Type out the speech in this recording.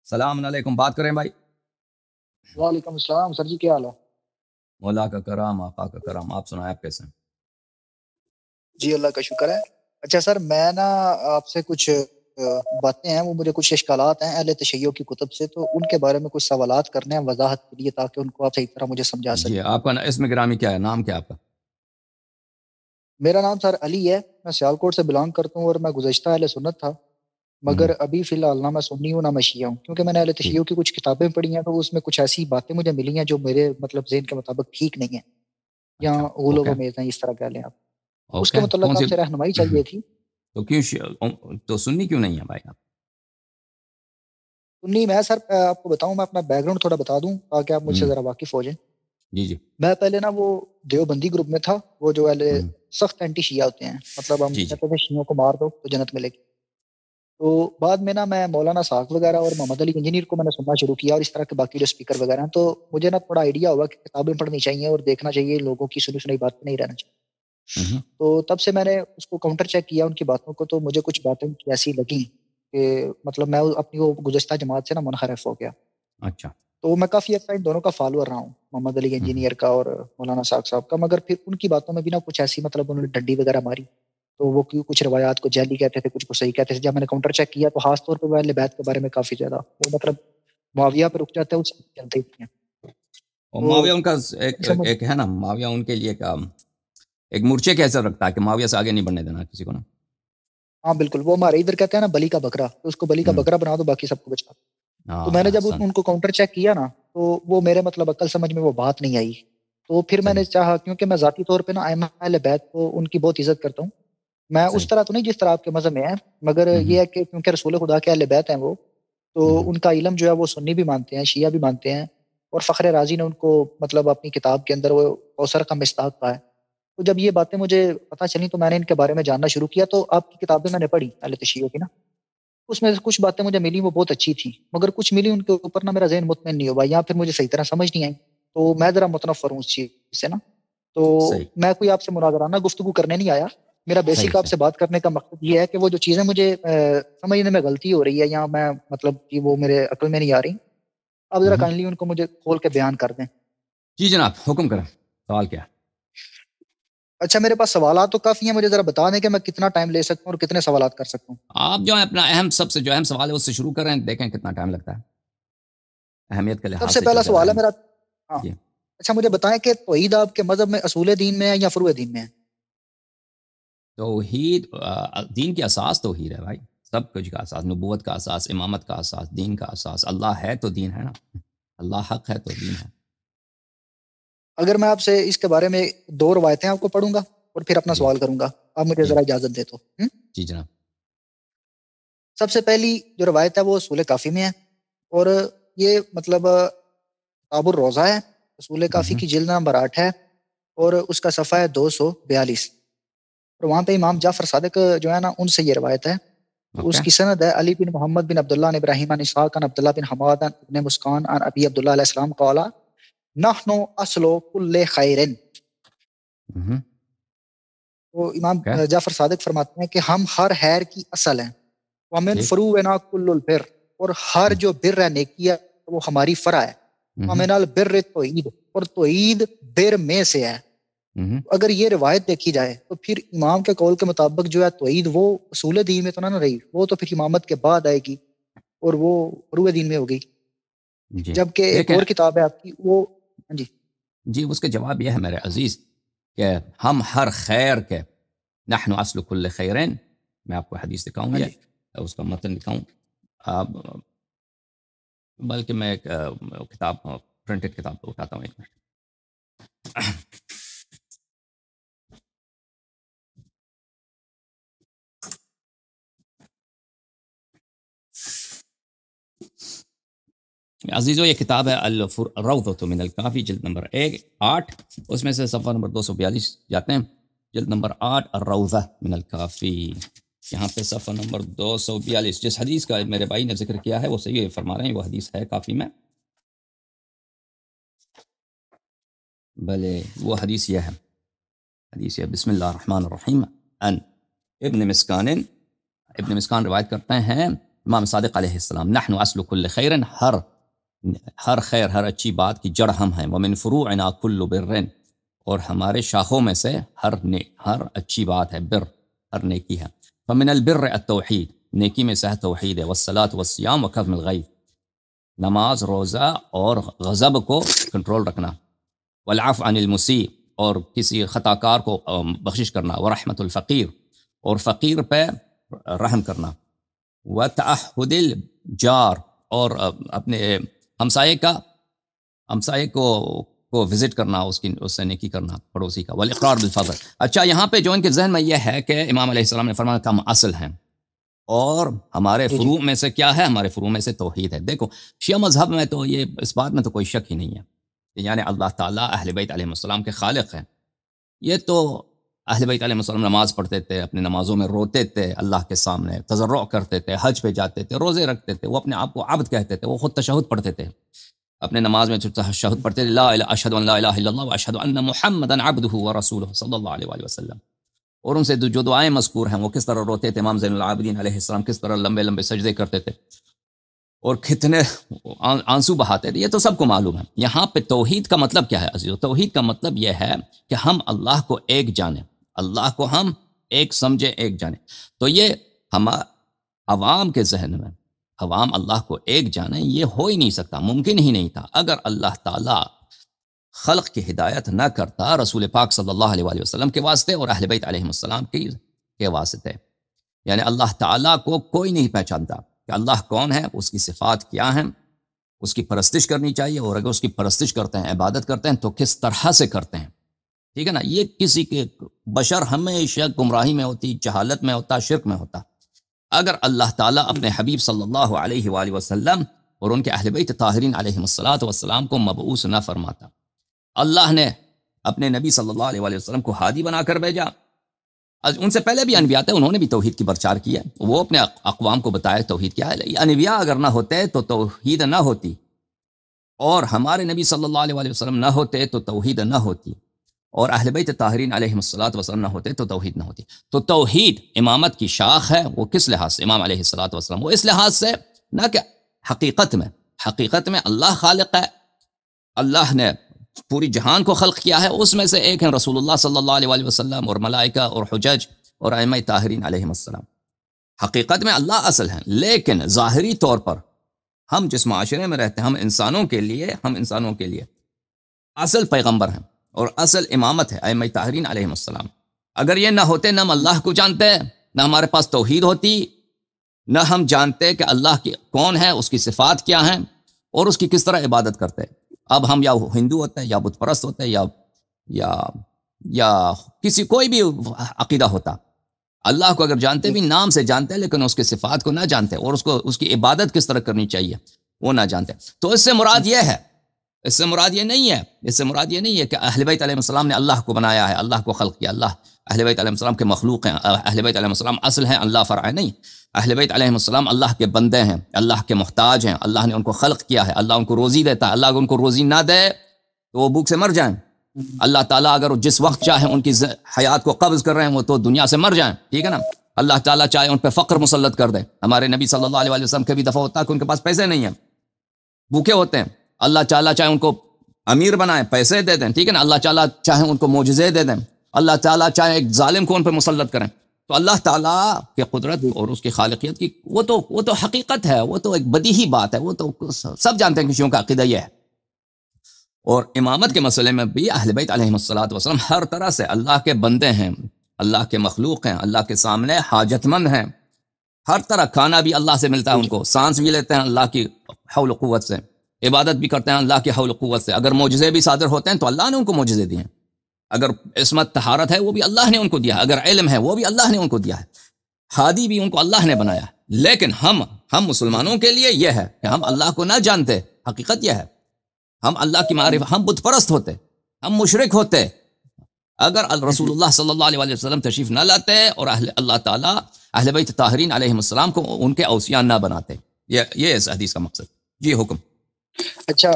السلام علیکم، بات کریں بھائی؟ وعلیکم السلام سر جی، کیا حال ہے؟ مولا کا کرام، آقا کا کرام، آپ سنائیں آپ کیسے ہیں؟ جی اللہ کا شکر ہے۔ اچھا سر، میں نا آپ سے کچھ باتیں ہیں، وہ مجھے کچھ اشکالات ہیں اہل تشیع کی کتب سے، تو ان کے بارے میں کچھ سوالات کرنے ہیں وضاحت کے لیے، تاکہ ان کو آپ صحیح طرح مجھے سمجھا جی، سکیں۔ آپ کا اسم گرامی کیا ہے؟ نام کیا آپ کا؟ میرا نام سر علی ہے، میں سیالکوٹ سے بلانگ کرتا ہوں، اور میں گزشتہ اہل سنت تھا، مگر ابھی فی الحال نہ میں سنی ہوں نہ میں شیعہ ہوں، کیونکہ میں نے اہل ٹھیک، تشیع کی کچھ کتابیں پڑھی ہیں، تو اس میں کچھ ایسی باتیں مجھے ملی ہیں جو میرے مطلب ذہن کے مطابق ٹھیک نہیں ہیں، یا اچھا، غلو اوکے و میز ہیں، اس طرح کہہ لیں آپ۔ اس کے اوکے، کون متعلق سی؟ آپ سے رہنمائی چاہیے تھی۔ تو کیوں تو سنی کیوں نہیں ہے بھائی آپ؟ نہیں میں سر آپ کو بتاؤں، میں اپنا بیک گراؤنڈ تھوڑا بتا دوں تاکہ آپ مجھ سے ذرا واقف ہو جائیں۔ جی جی میں پہلے نا وہ دیوبندی گروپ میں تھا، وہ جو اہل ہم، سخت اینٹی شیعہ ہوتے ہیں، مطلب ہم جی جی کہتے تھے شیعوں کو مار دو تو جنت ملے گی۔ تو بعد میں نا میں مولانا ساکھ وغیرہ اور محمد علی انجینئر کو میں نے سننا شروع کیا، اور اس طرح کے باقی جو اسپیکر وغیرہ ہیں، تو مجھے نا تھوڑا آئیڈیا ہوا کہ کتابیں پڑھنی چاہیے اور دیکھنا چاہیے، لوگوں کی سنی سنائی بات پہ نہیں رہنا چاہیے۔ ہم، تو تب سے میں نے اس کو کاؤنٹر چیک کیا ان کی باتوں کو، تو مجھے کچھ باتیں ایسی لگیں کہ مطلب میں اپنی وہ گزشتہ جماعت سے نا منحرف ہو گیا۔ اچھا، تو میں کافی عرصہ ان دونوں کا فالوور رہا ہوں، محمد علی ہم، انجینئر کا اور مولانا ساکھ صاحب کا، مگر پھر ان کی باتوں میں بھی نا کچھ ایسی مطلب انہوں نے ڈنڈی وغیرہ ماری، تو وہ کچھ روایات کو جعلی کہتے تھے، کچھ کو صحیح کہتے تھے۔ جب میں نے کاؤنٹر چیک کیا تو خاص طور پہ وہ اہل بیت کے بارے میں کافی زیادہ وہ مطلب معاویہ پہ رک جاتا ہے، اس سے چلتے ہی ہیں۔ اور تو معاویہ ان کا ایک سمجھ ایک ہے نا، معاویہ ان کے لیے ایک مورچے کا حیثیت رکھتا ہے کہ معاویہ سے آگے نہیں بڑھنے دینا کسی کو نا۔ ہاں بالکل، وہ ہمارے ادھر کہتے ہیں نا بلی کا بکرا، تو اس کو بلی کا ہم، بکرا بنا دو، باقی سب کو بچا دو۔ تو میں نے ہاں جب احسن، ان کو کاؤنٹر چیک کیا نا، تو وہ میرے مطلب عقل سمجھ میں وہ بات نہیں آئی۔ تو پھر میں صحیح، نے چاہا، کیونکہ میں ذاتی طور پہ نا ائمہ اہل بیت کو ان کی بہت عزت کرتا ہوں، میں اس صحیح، طرح تو نہیں جس طرح آپ کے مذہب میں ہے، مگر ہم، یہ ہے کہ کیونکہ رسول خدا کے اہل بیت ہیں وہ، تو ہم، ان کا علم جو ہے وہ سنی بھی مانتے ہیں، شیعہ بھی مانتے ہیں، اور فخر رازی نے ان کو مطلب اپنی کتاب کے اندر وہ کوثر کا مصداق پایا۔ تو جب یہ باتیں مجھے پتہ چلی تو میں نے ان کے بارے میں جاننا شروع کیا، تو آپ کی کتابیں میں نے پڑھی اہل تشیع کی نا، اس میں سے کچھ باتیں مجھے ملی وہ بہت اچھی تھی، مگر کچھ ملی ان کے اوپر نا میرا ذہن مطمئن نہیں ہوا، یا پھر مجھے صحیح طرح سمجھ نہیں آئی، تو میں ذرا متنفر ہوں اس چیز سے نا۔ تو صحیح میں کوئی آپ سے مناظرانہ گفتگو کرنے نہیں آیا، میرا صحیح بیسک آپ صحیح، سے بات کرنے کا مقصد یہ ہے کہ وہ جو چیزیں مجھے سمجھنے میں غلطی ہو رہی ہے، یا میں مطلب کہ وہ میرے عقل میں نہیں آ رہی، آپ ذرا ہم۔ کائنڈلی ان کو مجھے کھول کے بیان کر دیں۔ جی جناب، حکم کریں، سوال کیا ہے؟ اچھا میرے پاس سوالات تو کافی ہیں، مجھے ذرا بتا دیں کہ میں کتنا ٹائم لے سکتا ہوں اور کتنے سوالات کر سکتا ہوں۔ آپ جو ہے اپنا سب سے جو اہم سوال ہے اس سے شروع کر رہے ہیں، دیکھیں کتنا ٹائم لگتا ہے، اہمیت کے سب لحاظ سے سے جو پہلا زیادہ سوال ہے اہم۔ میرا، ہاں جی، اچھا مجھے بتائیں کہ توحید آپ کے مذہب میں اصول دین میں ہے یا فروع دین میں ہے؟ توحید دین کی اساس توحید ہے بھائی، سب کچھ کا اساس، نبوت کا اساس، امامت کا اساس، دین کا اساس، اللہ ہے تو دین ہے نا، اللہ حق ہے تو دین ہے۔ اگر میں آپ سے اس کے بارے میں دو روایتیں آپ کو پڑھوں گا اور پھر اپنا جی سوال کروں گا، آپ مجھے جی ذرا اجازت دے تو۔ جی جناب، سب سے پہلی جو روایت ہے وہ اصول کافی میں ہے، اور یہ مطلب کتاب الروضہ ہے، اصول کافی ہوں، کی جلد نمبر 8 ہے، اور اس کا صفحہ ہے 242، اور وہاں پہ امام جعفر صادق جو ہے نا ان سے یہ روایت ہے۔ تو اوکے، اس کی سند ہے علی بن محمد بن عبداللہ عن ابراہیم عن اسحاق عن عبداللہ بن حماد عن ابن مسکان عن ابی عبداللہ علیہ السلام قال نحن اصل کل خیر۔ ہوں، تو امام اوکے، جعفر صادق فرماتے ہیں کہ ہم ہر خیر کی اصل ہیں، ومن ٹھیک، فروعنا کل البر، اور ہر ہوں، جو بر ہے نیکی ہے وہ ہماری فرع ہے، ہوں، ومن البر توحید، اور توحید بر میں سے ہے۔ ہوں، اگر یہ روایت دیکھی جائے تو پھر امام کے قول کے مطابق جو ہے توحید وہ اصول دین میں تو نہ رہی، وہ تو پھر امامت کے بعد آئے گی، اور وہ فروع دین میں ہوگی۔ جی جبکہ ایک دیکھیں، اور کتاب ہے آپ کی وہ، ہاں جی جی اس کے جواب یہ ہے میرے عزیز کہ ہم ہر خیر کے، نحن اصل کل خیرین، میں آپ کو حدیث دکھاؤں ہاں یہ، جی اس کا متن دکھاؤں، آپ بلکہ میں ایک کتاب، پرنٹڈ کتاب اٹھاتا ہوں، ایک منٹ۔ عزیزو یہ کتاب ہے الروضۃ من الکافی، جلد نمبر 8، اس میں سے صفحہ نمبر 242 جاتے ہیں، جلد نمبر 8 الروضہ من الکافی، یہاں پہ صفحہ نمبر 242، جس حدیث کا میرے بھائی نے ذکر کیا ہے وہ صحیح فرما رہے ہیں، وہ حدیث ہے کافی میں، بلے وہ حدیث یہ ہے، حدیث یہ بسم اللہ الرحمن الرحیم، ان ابن مسکان روایت کرتے ہیں امام صادق علیہ السلام نحن اصل کل خیر، ہر خیر، ہر اچھی بات کی جڑ ہم ہیں، ومن فروعنا کل بر، اور ہمارے شاخوں میں سے ہر اچھی بات ہے، بر ہر نیکی ہے، فمن البر التوحید، نیکی میں سے توحید ہے، والصلاۃ والصیام وکظم الغیظ، نماز روزہ اور غضب کو کنٹرول رکھنا، والعفو عن المسیء، اور کسی خطا کار کو بخشش کرنا، ورحمت الفقیر، اور فقیر پہ رحم کرنا، وتعہد الجار، اور اپنے ہمسائے کو وزٹ کرنا، اس سے نیکی کرنا، پڑوسی کا، والاقرار بالفضل۔ اچھا، یہاں پہ جو ان کے ذہن میں یہ ہے کہ امام علیہ السلام نے فرمایا کہ ہم اصل ہیں، اور ہمارے فروع میں سے کیا ہے؟ ہمارے فروع میں سے توحید ہے۔ دیکھو شیعہ مذہب میں تو یہ اس بات میں تو کوئی شک ہی نہیں ہے، یعنی اللہ تعالیٰ اہل بیت علیہ السلام کے خالق ہیں۔ یہ تو اہل بیت علیہ السلام نماز پڑھتے تھے، اپنے نمازوں میں روتے تھے اللہ کے سامنے، تضرع کرتے تھے، حج پہ جاتے تھے، روزے رکھتے تھے، وہ اپنے آپ کو عبد کہتے تھے، وہ خود تشہد پڑھتے تھے، اپنے نماز میں تشہد پڑھتے تھے، لا الہ اشہد ان لا الہ الا اللہ واشہد ان محمدا عبدہ ورسولہ صلی اللہ علیہ وآلہ وسلم۔ اور ان سے جو دعائیں مذکور ہیں، وہ کس طرح روتے تھے، امام زین العابدین علیہ السلام کس طرح لمبے لمبے سجدے کرتے تھے اور کتنے آنسو بہاتے تھے، یہ تو سب کو معلوم ہے۔ یہاں پہ توحید کا مطلب کیا ہے عزیزو؟ توحید کا مطلب یہ ہے کہ ہم اللہ کو ایک جانیں، اللہ کو ہم ایک سمجھیں، ایک جانیں۔ تو یہ ہم عوام کے ذہن میں، عوام اللہ کو ایک جانیں، یہ ہو ہی نہیں سکتا، ممکن ہی نہیں تھا۔ اگر اللہ تعالیٰ خلق کی ہدایت نہ کرتا رسول پاک صلی اللہ علیہ وآلہ وسلم کے واسطے اور اہل بیت علیہ السلام کے واسطے، یعنی اللہ تعالیٰ کو کوئی نہیں پہچانتا کہ اللہ کون ہے، اس کی صفات کیا ہیں، اس کی پرستش کرنی چاہیے، اور اگر اس کی پرستش کرتے ہیں، عبادت کرتے ہیں، تو کس طرح سے کرتے ہیں، ٹھیک ہے نا؟ یہ کسی کے بشر ہمیشہ گمراہی میں ہوتی، جہالت میں ہوتا، شرک میں ہوتا۔ اگر اللہ تعالیٰ اپنے حبیب صلی اللہ علیہ وآلہ وسلم اور ان کے اہل بیت طاہرین علیہم الصلاۃ والسلام کو مبعوث نہ فرماتا، اللہ نے اپنے نبی صلی اللہ علیہ وآلہ وسلم کو ہادی بنا کر بھیجا، ان سے پہلے بھی انبیاء تھے، انہوں نے بھی توحید کی پرچار کی ہے، وہ اپنے اقوام کو بتایا توحید کیا ہے۔ انبیاء اگر نہ ہوتے تو توحید نہ ہوتی، اور ہمارے نبی صلی اللہ علیہ وآلہ وسلم نہ ہوتے تو توحید نہ ہوتی، اور اہل بیت طاہرین علیہم الصلاۃ والسلام نہ ہوتے تو توحید نہ ہوتی۔ تو توحید امامت کی شاخ ہے، وہ کس لحاظ سے؟ امام علیہ الصلاۃ والسلام، وہ اس لحاظ سے نہ کہ حقیقت میں اللہ خالق ہے، اللہ نے پوری جہان کو خلق کیا ہے، اس میں سے ایک ہیں رسول اللہ صلی اللہ علیہ وآلہ وسلم اور ملائکہ اور حجج اور ائمہ طاہرین علیہم السلام۔ حقیقت میں اللہ اصل ہیں، لیکن ظاہری طور پر ہم جس معاشرے میں رہتے ہیں، ہم انسانوں کے لیے اصل پیغمبر ہیں اور اصل امامت ہے ائمہ طاہرین علیہم السلام۔ اگر یہ نہ ہوتے، نہ ہم اللہ کو جانتے، نہ ہمارے پاس توحید ہوتی، نہ ہم جانتے کہ اللہ کی کون ہے، اس کی صفات کیا ہیں اور اس کی کس طرح عبادت کرتے۔ اب ہم یا ہندو ہوتے ہیں، یا بت پرست ہوتے ہیں، یا کسی کوئی بھی عقیدہ ہوتا، اللہ کو اگر جانتے بھی، نام سے جانتے لیکن اس کے صفات کو نہ جانتے، اور اس کی عبادت کس طرح کرنی چاہیے وہ نہ جانتے۔ تو اس سے مراد یہ نہیں ہے کہ اہل بیت علیہ السلام نے اللہ کو بنایا ہے، اللہ کو خلق کیا، اللہ اہل بیت علیہ السلام کے مخلوق ہیں، اہل بیت علیہ السلام اصل ہیں، اللہ فرع ہے، نہیں۔ اہل بیت علیہ السلام اللہ کے بندے ہیں، اللہ کے محتاج ہیں، اللہ نے ان کو خلق کیا ہے، اللہ ان کو روزی دیتا ہے، اللہ اگر ان کو روزی نہ دے تو وہ بھوک سے مر جائیں۔ اللہ تعالیٰ اگر جس وقت چاہے ان کی حیات کو قبض کر رہے ہیں، وہ تو دنیا سے مر جائیں، ٹھیک ہے نا؟ اللہ تعالیٰ چاہے ان پہ فقر مسلط کر دے۔ ہمارے نبی صلی اللہ علیہ وسلم کے بھی دفعہ ہوتا ہے کہ ان کے پاس پیسے نہیں ہیں، بھوکے ہوتے ہیں، اللہ تعالیٰ چاہے ان کو امیر بنائیں، پیسے دے دیں، ٹھیک ہے نا؟ اللہ تعالیٰ چاہے ان کو معجزے دے دیں، اللہ تعالیٰ چاہے ایک ظالم کو ان پہ مسلط کریں۔ تو اللہ تعالیٰ کے قدرت اور اس کی خالقیت کی وہ تو حقیقت ہے، وہ تو ایک بدیہی بات ہے، وہ تو سب جانتے ہیں کہ شیعوں کا عقیدہ یہ ہے۔ اور امامت کے مسئلے میں بھی اہل بیت علیہم الصلاۃ والسلام ہر طرح سے اللہ کے بندے ہیں، اللہ کے مخلوق ہیں، اللہ کے سامنے حاجت مند ہیں، ہر طرح کھانا بھی اللہ سے ملتا ہے ان کو، سانس بھی لیتے ہیں اللہ کی حول و قوت سے، عبادت بھی کرتے ہیں اللہ کی حول و قوت سے۔ اگر معجزے بھی صادر ہوتے ہیں تو اللہ نے ان کو معجزے دیے ہیں، اگر عصمت طہارت ہے وہ بھی اللہ نے ان کو دیا ہے، اگر علم ہے وہ بھی اللہ نے ان کو دیا ہے، ہادی بھی ان کو اللہ نے بنایا ہے۔ لیکن ہم مسلمانوں کے لیے یہ ہے کہ ہم اللہ کو نہ جانتے، حقیقت یہ ہے، ہم اللہ کی معرفت، ہم بت پرست ہوتے، ہم مشرک ہوتے اگر رسول اللہ صلی اللہ علیہ وسلم تشریف نہ لاتے اور اللہ تعالیٰ اہل بیت طاہرین علیہم السلام کو ان کے اوصیاء نہ بناتے۔ یہ اس حدیث کا مقصد۔ جی حکم۔ اچھا